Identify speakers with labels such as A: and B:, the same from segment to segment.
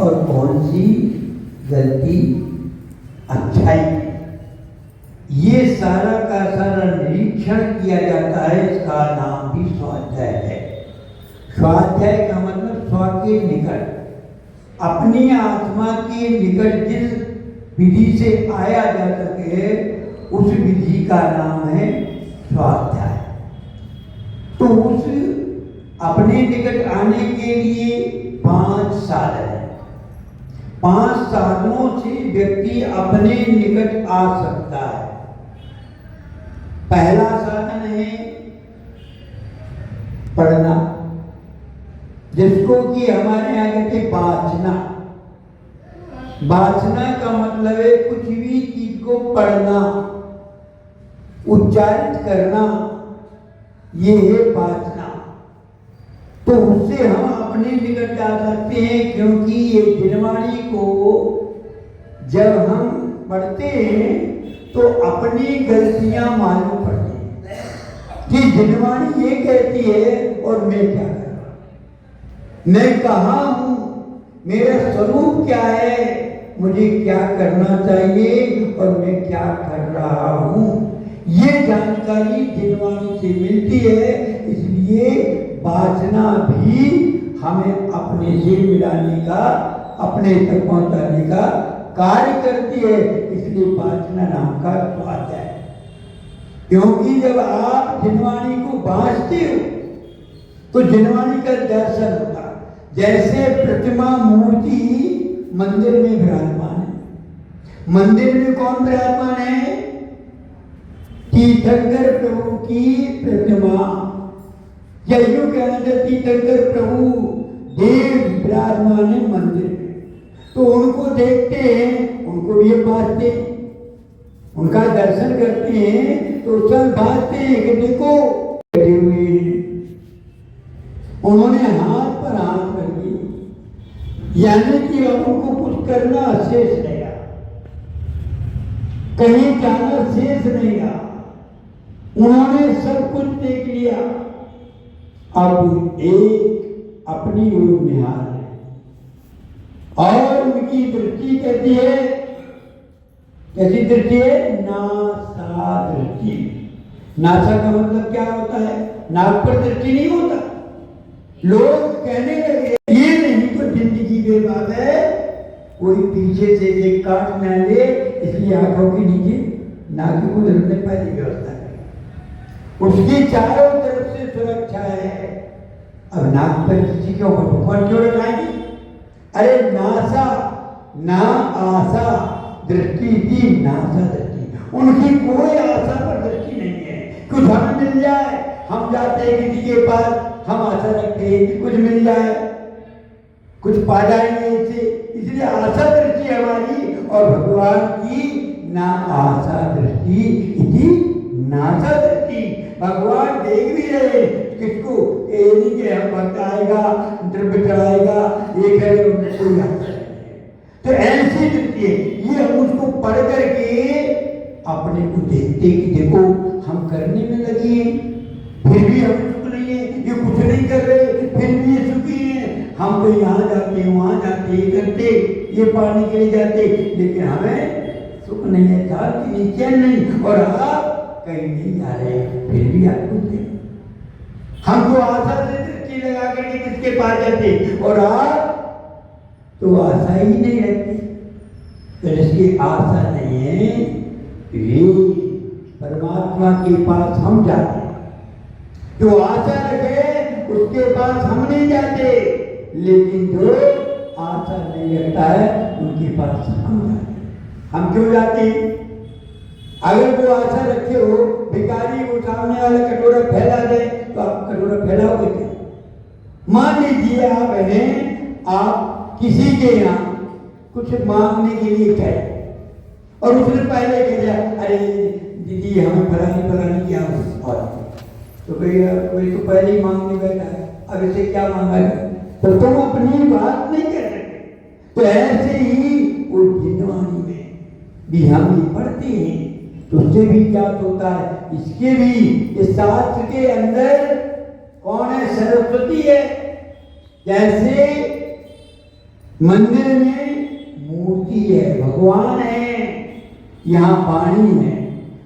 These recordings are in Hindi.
A: और कौन सी गलती अच्छाई, ये सारा का सारा निरीक्षण किया जाता है। इसका नाम भी स्वाध्याय है। स्वाध्याय का मतलब स्व के निकट, अपनी आत्मा के निकट जिस विधि से आया जा सके उस विधि का नाम है स्वाध्याय। तो उस अपने निकट आने के लिए 5 साधन है। 5 साधनों से व्यक्ति अपने निकट आ सकता है। पहला साधन है पढ़ना, जिसको कि हमारे यहाँ कहते हैं वाचना। वाचना का मतलब है कुछ भी चीज को पढ़ना, उच्चारित करना, ये है वाचना। तो उससे हम अपने निकट जा सकते हैं, क्योंकि ये जिनवाणी को जब हम पढ़ते हैं तो अपनी गलतियां मालूम पड़ती हैं कि जिनवाणी ये कहती है और मैं क्या कर रहा हूं, मैं कहाँ हूं, मेरा स्वरूप क्या है, मुझे क्या करना चाहिए और मैं क्या कर रहा हूं, ये जानकारी जिनवाणी से मिलती है। इसलिए वाचना भी हमें अपने से मिलाने का, अपने तक पहुंचाने का कार्य करती है। इसलिए वाचना नाम का स्वाध्याय है। क्योंकि जब आप जिनवाणी को वाचते हो तो जिनवाणी का दर्शन होता है। जैसे प्रतिमा मूर्ति मंदिर में विराजमान है, मंदिर में कौन विराजमान है? तीर्थंकर प्रभु की प्रतिमा, या यूं कहना चाहिए तीर्थंकर प्रभु देव विराजमान है मंदिर में। तो उनको देखते हैं, उनको भी बांधते हैं, उनका दर्शन करते हैं तो सब बांधते हैं कि देखो बैठे हुए हैं। उन्होंने हाथ पर हाथ रख दिए, यानी कि अब उनको कुछ करना शेष नहीं रहा, कहीं जाना शेष नहीं रहा। उन्होंने सब कुछ देख लिया। अब एक अपनी ओर निहार है और उनकी दृष्टि कहती है, कैसी दृष्टि है? नासा दृष्टि। नासा का मतलब क्या होता है? नाक पर दृष्टि नहीं होता। लोग कहने लगे ये नहीं तो जिंदगी बेबाद है, कोई पीछे से एक काट न ले, इसलिए आंखों के नीचे नाक को रखने पहली व्यवस्था है, उसकी चारों तरफ से सुरक्षा है। अब नाक पर किसी के ऊपर भगवान क्यों रखाएंगे? अरे नासा ना आशा दृष्टि थी, नासा दृष्टि, उनकी कोई आशा पर दृष्टि नहीं है। कुछ हमें मिल जाए, हम जाते हैं किसी के पास, हम आशा रखते हैं कुछ मिल जाए, कुछ पा जाएंगे इससे, इसलिए आशा दृष्टि हमारी। और भगवान की ना आशा दृष्टि इति नासा दृष्टि। भगवान देख भी रहे किसको, ये नहीं कि हम भक्त आएगा, द्रव्य चढ़ाएगा, ये करे, उनको कोई आशा नहीं है। तो ऐसी दृष्टि है, ये हम उसको पढ़ करके अपने को देखते कि देखो हम करने में लगे हैं, फिर भी हम सुख नहीं है, ये कुछ नहीं कर रहे, फिर भी ये सुखी है। हम तो यहाँ जाते वहां जाते, ये करते, ये पाने के लिए जाते, लेकिन हमें सुख नहीं है, शांति नहीं, चैन नहीं। और आप कहीं नहीं जा रहे, फिर भी आप कुछ नहीं। हम तो आशा से दृष्टि लगा करके किसके पास जाते, और आप तो आशा ही नहीं रखते। तो जिसकी आशा नहीं है ये परमात्मा के पास हम जाते हैं, जो आशा रखे उसके पास हम नहीं जाते, लेकिन जो आशा नहीं रखता है उनके पास हम जाते हैं। हम क्यों जाते हैं? अगर वो आशा रखे हो, भिखारी वो सामने वाला कटोरा फैला दे तो आप कटोरा फैलाओगे क्या? मान लीजिए आप हैं, आप किसी के यहाँ कुछ मांगने के लिए गए और उसने पहले कह दिया, अरे दीदी हमें फलानी क्या हो, और तो भैया कोई तो पहले ही मांगने बैठा है, अब इसे क्या मांगा है, तो तुम अपनी बात नहीं कर सकते। तो ऐसे ही वो जिनवाणी में भी हम ये पढ़ते हैं तो उससे भी क्या होता है, इसके भी इस शास्त्र के अंदर कौन है? सरस्वती है। जैसे मंदिर में मूर्ति है, भगवान है, यहाँ वाणी है,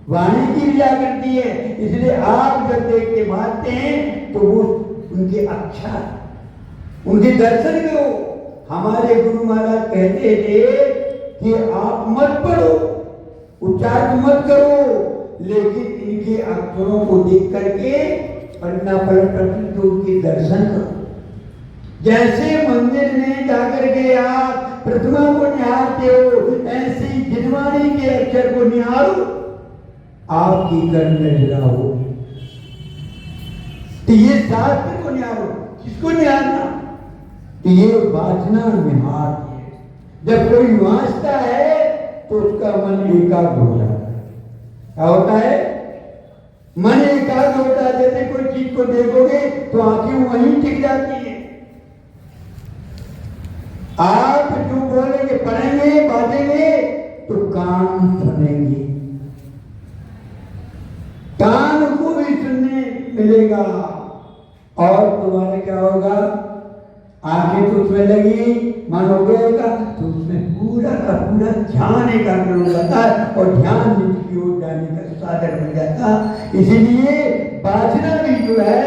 A: वाणी की भी जागृति है। इसलिए आप जब देख के मानते हैं तो वो उनके अक्षर, उनके दर्शन करो। हमारे गुरु महाराज कहते थे कि आप मत पढ़ो, उच्चारण मत करो, लेकिन इनके अक्षरों को देख करके पढ़ना पलट उनके दर्शन करो। जैसे मंदिर में जाकर के आप प्रतिमा को निहारते हो, ऐसी जिनवाणी के अक्षर को निहारो, आपकी कर्म हो। तो ये शास्त्र को निहारो, किसको निहारना? तो ये वासना निहार है। जब कोई वांचता है तो उसका मन एकाग्र हो जाता है। क्या होता है? मन एकाग्र होता है। जैसे कोई चीज को देखोगे तो आंखें वहीं टिक जाती है। आप जो बोलेंगे, पढ़ेंगे, बातेंगे तो कान सुनेंगे, कान को भी सुनने मिलेगा। और तुम्हारे क्या होगा? आंखें तो उसमें लगी, मन हो गएगा तो उसमें पूरा का पूरा ध्यान एकाग्र हो जाता है और ध्यान नीति की ओर जाने का साधन बन जाता। इसीलिए वासना भी जो है